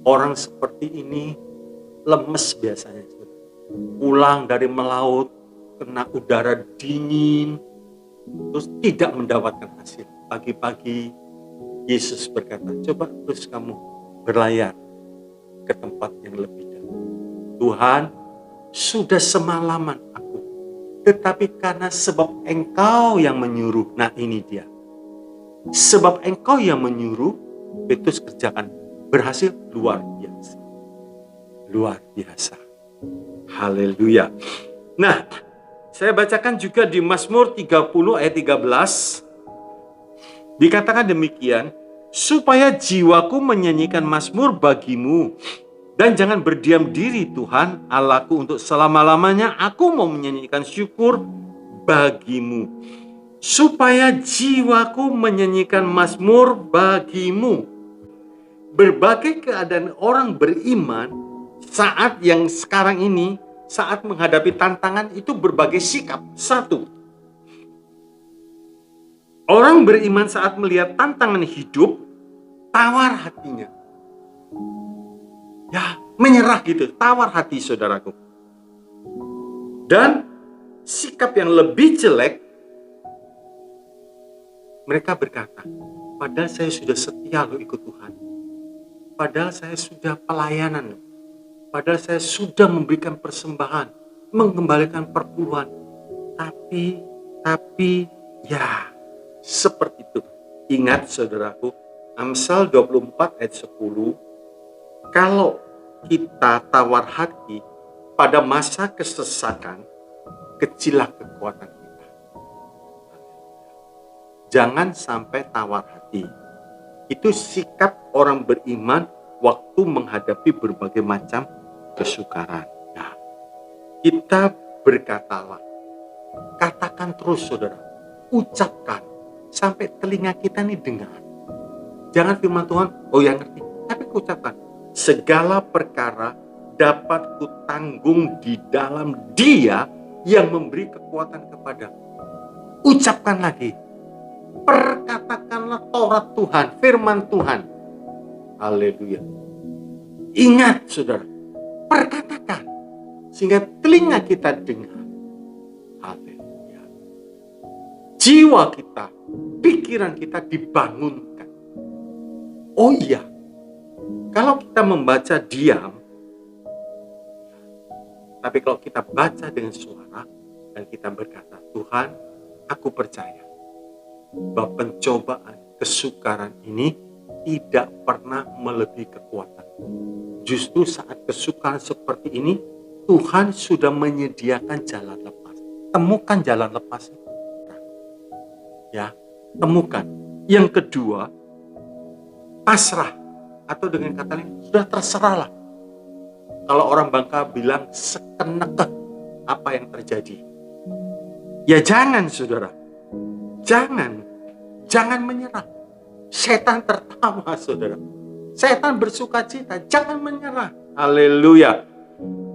Orang seperti ini lemes biasanya. Pulang dari melaut, kena udara dingin, terus tidak mendapatkan hasil. Pagi-pagi Yesus berkata, coba terus kamu berlayar ke tempat yang lebih jauh. Tuhan, sudah semalaman aku, tetapi karena sebab engkau yang menyuruh. Nah ini dia. Sebab engkau yang menyuruh, Petrus kerjakan. Berhasil luar biasa. Luar biasa. Haleluya. Nah, saya bacakan juga di Mazmur 30 ayat 13. Dikatakan demikian, supaya jiwaku menyanyikan mazmur bagimu, dan jangan berdiam diri Tuhan Allahku, untuk selama-lamanya aku mau menyanyikan syukur bagimu. Supaya jiwaku menyanyikan mazmur bagimu. Berbagai keadaan orang beriman saat yang sekarang ini, saat menghadapi tantangan itu berbagai sikap. Satu, orang beriman saat melihat tantangan hidup, tawar hatinya. Ya, menyerah gitu, tawar hati, saudaraku. Dan sikap yang lebih jelek, mereka berkata, padahal saya sudah setia loh ikut Tuhan. Padahal saya sudah pelayanan. Padahal saya sudah memberikan persembahan, mengembalikan perpuluhan. Tapi, ya, seperti itu. Ingat, saudaraku, Amsal 24 ayat 10, kalau kita tawar hati pada masa kesesakan, kecillah kekuatan kita. Jangan sampai tawar hati. Itu sikap orang beriman waktu menghadapi berbagai macam kesukaran. Nah, kita berkatalah, katakan terus saudara, ucapkan sampai telinga kita ini dengar. Jangan firman Tuhan, oh yang ngerti, tapi ucapkan, segala perkara dapat kutanggung di dalam Dia yang memberi kekuatan kepadaku. Ucapkan lagi, perkatakanlah Taurat Tuhan, firman Tuhan. Haleluya. Ingat saudara, perkatakan sehingga telinga kita dengar. Haleluya. Jiwa kita, pikiran kita dibangunkan. Oh iya, kalau kita membaca diam, tapi kalau kita baca dengan suara dan kita berkata, Tuhan, aku percaya bahwa pencobaan, kesukaran ini tidak pernah melebihi kekuatan. Justru saat kesukaran seperti ini, Tuhan sudah menyediakan jalan lepas. Temukan jalan lepas. Ya, temukan. Yang kedua, pasrah, atau dengan kata lain, sudah terserahlah. Kalau orang Bangka bilang sekenekeh apa yang terjadi. Ya jangan saudara, jangan menyerah. Setan tertawa saudara, setan bersuka cita, jangan menyerah. Haleluya.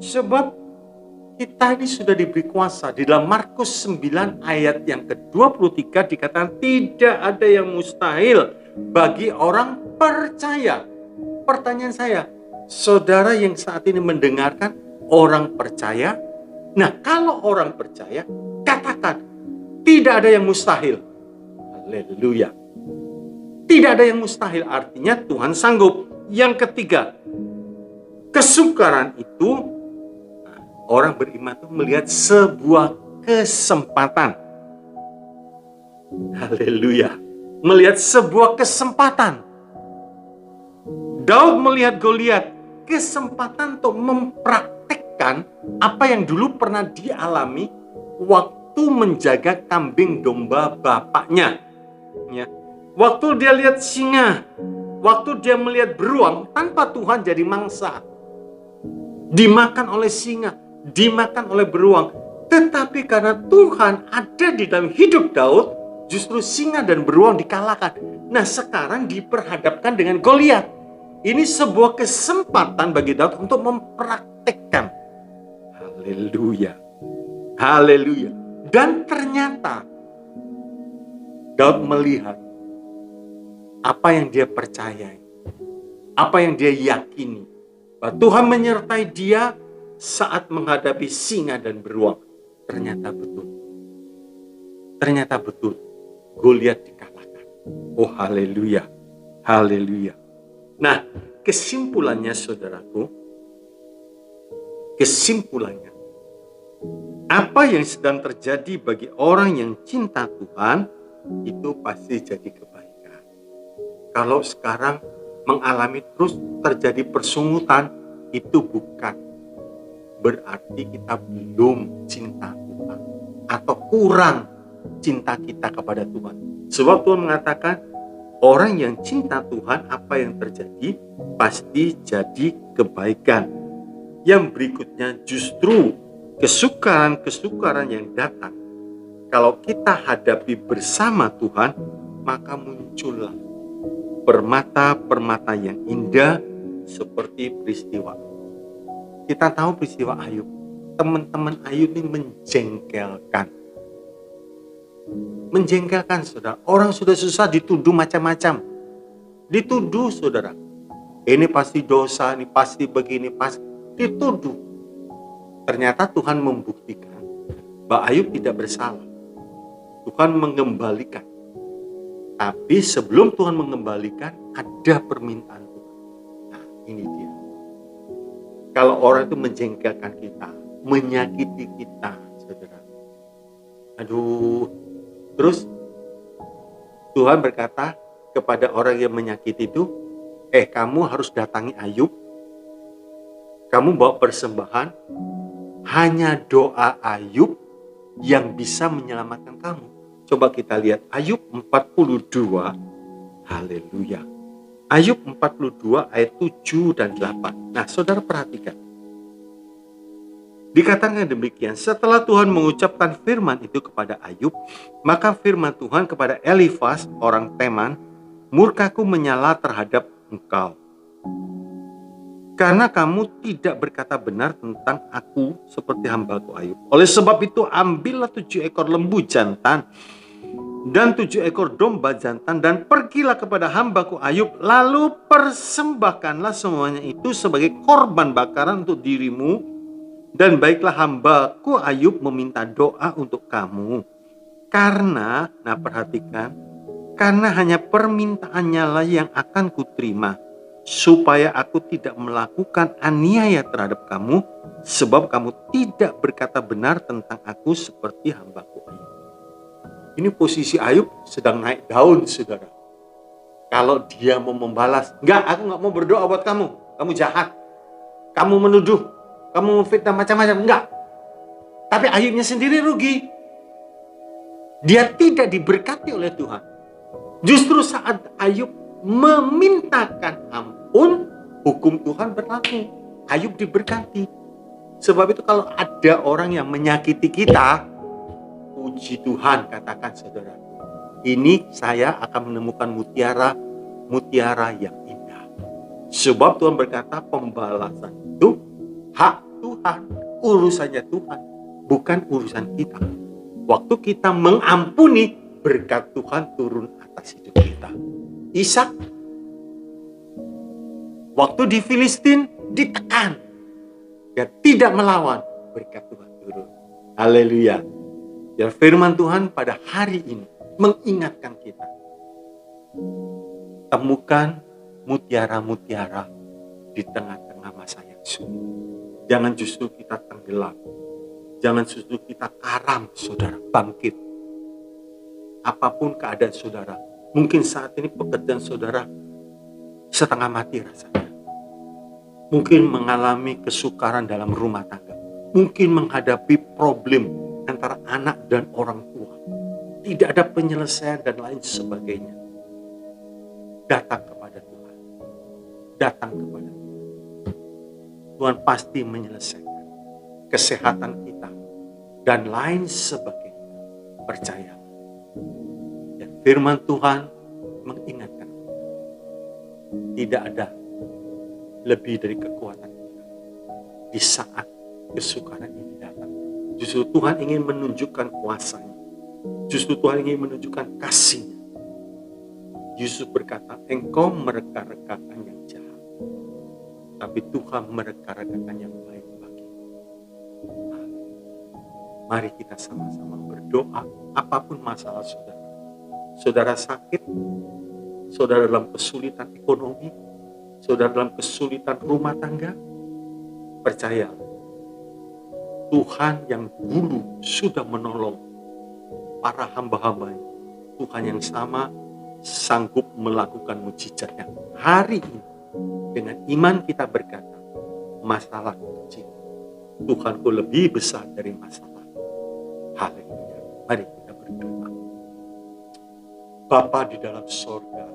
Sebab kita ini sudah diberi kuasa. Di dalam Markus 9 ayat yang ke-23 dikatakan tidak ada yang mustahil bagi orang percaya. Pertanyaan saya, saudara yang saat ini mendengarkan, orang percaya? Nah, kalau orang percaya, katakan, tidak ada yang mustahil. Haleluya. Tidak ada yang mustahil, artinya Tuhan sanggup. Yang ketiga, kesukaran itu, orang beriman itu melihat sebuah kesempatan. Haleluya. Melihat sebuah kesempatan. Daud melihat Goliat, kesempatan untuk mempraktekkan apa yang dulu pernah dialami waktu menjaga kambing domba bapaknya. Ya. Waktu dia lihat singa, waktu dia melihat beruang tanpa Tuhan jadi mangsa, dimakan oleh singa, dimakan oleh beruang. Tetapi karena Tuhan ada di dalam hidup Daud, justru singa dan beruang dikalahkan. Nah, sekarang diperhadapkan dengan Goliat. Ini sebuah kesempatan bagi Daud untuk mempraktekkan. Haleluya. Haleluya. Dan ternyata Daud melihat apa yang dia percayai, apa yang dia yakini, bahwa Tuhan menyertai dia saat menghadapi singa dan beruang. Ternyata betul. Ternyata betul. Goliat dikalahkan. Oh haleluya. Haleluya. Nah, kesimpulannya saudaraku, kesimpulannya, apa yang sedang terjadi bagi orang yang cinta Tuhan, itu pasti jadi kebaikan. Kalau sekarang mengalami terus terjadi persungutan, itu bukan berarti kita belum cinta Tuhan atau kurang cinta kita kepada Tuhan. Sebab Tuhan mengatakan, orang yang cinta Tuhan, apa yang terjadi pasti jadi kebaikan. Yang berikutnya justru kesukaran-kesukaran yang datang, kalau kita hadapi bersama Tuhan, maka muncullah permata-permata yang indah seperti peristiwa. Kita tahu peristiwa Ayub. Teman-teman Ayub ini menjengkelkan. Menjengkelkan saudara. Orang sudah susah dituduh macam-macam. Dituduh saudara. Ini pasti dosa, ini pasti begini, pasti dituduh. Ternyata Tuhan membuktikan bahwa Ayub tidak bersalah. Tuhan mengembalikan. Tapi sebelum Tuhan mengembalikan, ada permintaan Tuhan. Nah, ini dia. Kalau orang itu menjengkelkan kita, menyakiti kita, saudara. Aduh. Terus Tuhan berkata, kepada orang yang menyakiti itu, kamu harus datangi Ayub, kamu bawa persembahan, hanya doa Ayub yang bisa menyelamatkan kamu. Coba kita lihat Ayub 42, haleluya. Ayub 42 ayat 7 dan 8. Nah, saudara perhatikan. Dikatakan demikian, setelah Tuhan mengucapkan firman itu kepada Ayub, maka firman Tuhan kepada Elifas orang Teman, murkaku menyala terhadap engkau, karena kamu tidak berkata benar tentang aku seperti hambaku Ayub. Oleh sebab itu ambillah 7 ekor lembu jantan dan 7 ekor domba jantan, dan pergilah kepada hambaku Ayub, lalu persembahkanlah semuanya itu sebagai korban bakaran untuk dirimu, dan baiklah hambaku Ayub meminta doa untuk kamu. Karena, nah perhatikan, karena hanya permintaannya lah yang akan kuterima, supaya aku tidak melakukan aniaya terhadap kamu, sebab kamu tidak berkata benar tentang aku seperti hambaku Ayub. Ini posisi Ayub sedang naik daun, saudara. Kalau dia mau membalas, enggak, aku enggak mau berdoa buat kamu. Kamu jahat, kamu menuduh, kamu memfitnah macam-macam, enggak. Tapi Ayubnya sendiri rugi. Dia tidak diberkati oleh Tuhan. Justru saat Ayub memintakan ampun, hukum Tuhan berlaku. Ayub diberkati. Sebab itu kalau ada orang yang menyakiti kita, puji Tuhan, katakan saudara, ini saya akan menemukan mutiara yang indah. Sebab Tuhan berkata pembalasan itu hak Tuhan, urusannya Tuhan, bukan urusan kita. Waktu kita mengampuni, berkat Tuhan turun atas hidup kita. Ishak, waktu di Filistin ditekan, dia tidak melawan, berkat Tuhan turun. Haleluya. Ya, firman Tuhan pada hari ini mengingatkan kita, temukan mutiara-mutiara di tengah-tengah masa yang sulit. Jangan justru kita tenggelam, jangan justru kita karam, saudara. Bangkit. Apapun keadaan saudara, mungkin saat ini pekerjaan saudara setengah mati rasanya, mungkin mengalami kesukaran dalam rumah tangga, mungkin menghadapi problem antara anak dan orang tua, tidak ada penyelesaian dan lain sebagainya. Datang kepada Tuhan, datang kepada Tuhan. Tuhan pasti menyelesaikan kesehatan kita dan lain sebagainya. Percaya. Dan firman Tuhan mengingatkan, tidak ada lebih dari kekuatan kita di saat kesukaran ini datang. Justru Tuhan ingin menunjukkan kuasa-Nya. Justru Tuhan ingin menunjukkan kasih-Nya. Yusuf berkata, engkau mereka-rekakan yang jahat, tapi Tuhan mereka-rekakan yang baik bagimu. Mari kita sama-sama berdoa apapun masalah saudara. Saudara sakit, saudara dalam kesulitan ekonomi, saudara dalam kesulitan rumah tangga, percaya Tuhan yang dulu sudah menolong para hamba-hambanya, Tuhan yang sama sanggup melakukan mujizat yang hari ini. Dengan iman kita berkata, masalah kecil, Tuhanku lebih besar dari masalah. Haleluya. Mari kita berdoa. Bapa di dalam sorga,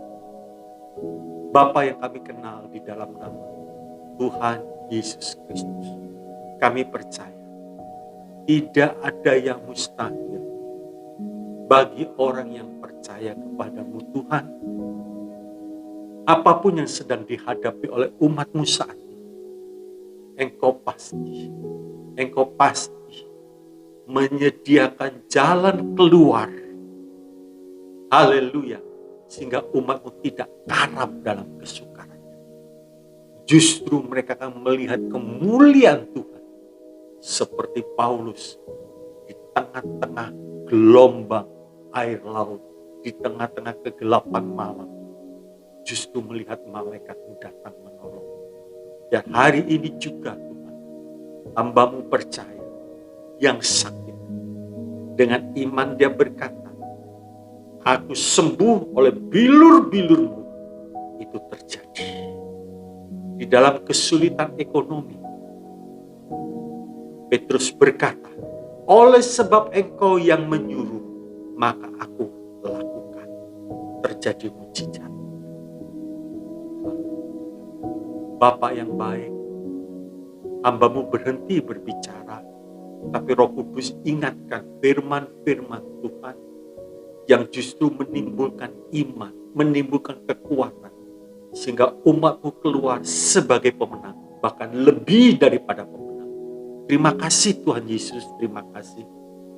Bapa yang kami kenal di dalam nama Tuhan Yesus Kristus, kami percaya tidak ada yang mustahil bagi orang yang percaya kepadamu Tuhan. Apapun yang sedang dihadapi oleh umat-Mu saat ini, Engkau pasti menyediakan jalan keluar. Haleluya. Sehingga umat-Mu tidak karam dalam kesukarannya. Justru mereka akan melihat kemuliaan Tuhan. Seperti Paulus di tengah-tengah gelombang air laut, di tengah-tengah kegelapan malam, justru melihat malaikat-Mu datang menolong. Dan hari ini juga Tuhan, hamba-Mu percaya, yang sakit dengan iman dia berkata, aku sembuh oleh bilur-bilurmu, itu terjadi. Di dalam kesulitan ekonomi, Petrus berkata, oleh sebab engkau yang menyuruh, maka aku lakukan. Terjadi mujizat. Bapa yang baik, hamba-Mu berhenti berbicara, tapi Roh Kudus ingatkan firman-firman Tuhan yang justru menimbulkan iman, menimbulkan kekuatan, sehingga umat-Mu keluar sebagai pemenang, bahkan lebih daripada pemenang. Terima kasih Tuhan Yesus, terima kasih.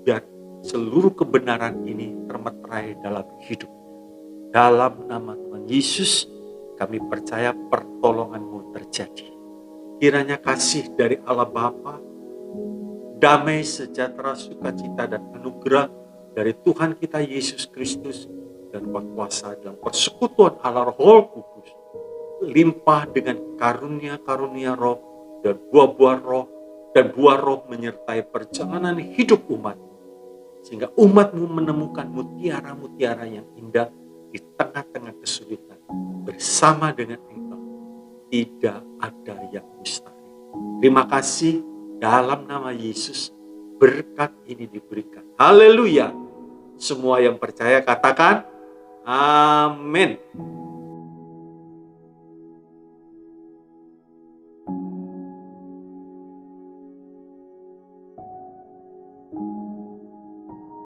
Biar seluruh kebenaran ini termeterai dalam hidup. Dalam nama Tuhan Yesus, kami percaya pertolongan-Mu terjadi. Kiranya kasih dari Allah Bapa, damai, sejahtera, sukacita, dan anugerah dari Tuhan kita Yesus Kristus, dan kuasa dalam persekutuan Allah Roh Kudus, limpah dengan karunia-karunia roh, dan buah-buah roh, dan buah roh menyertai perjalanan hidup umat, sehingga umat-Mu menemukan mutiara-mutiara yang indah di tengah-tengah kesulitan. Bersama dengan Engkau tidak ada yang mustahil. Terima kasih, dalam nama Yesus berkat ini diberikan. Haleluya. Semua yang percaya katakan amin.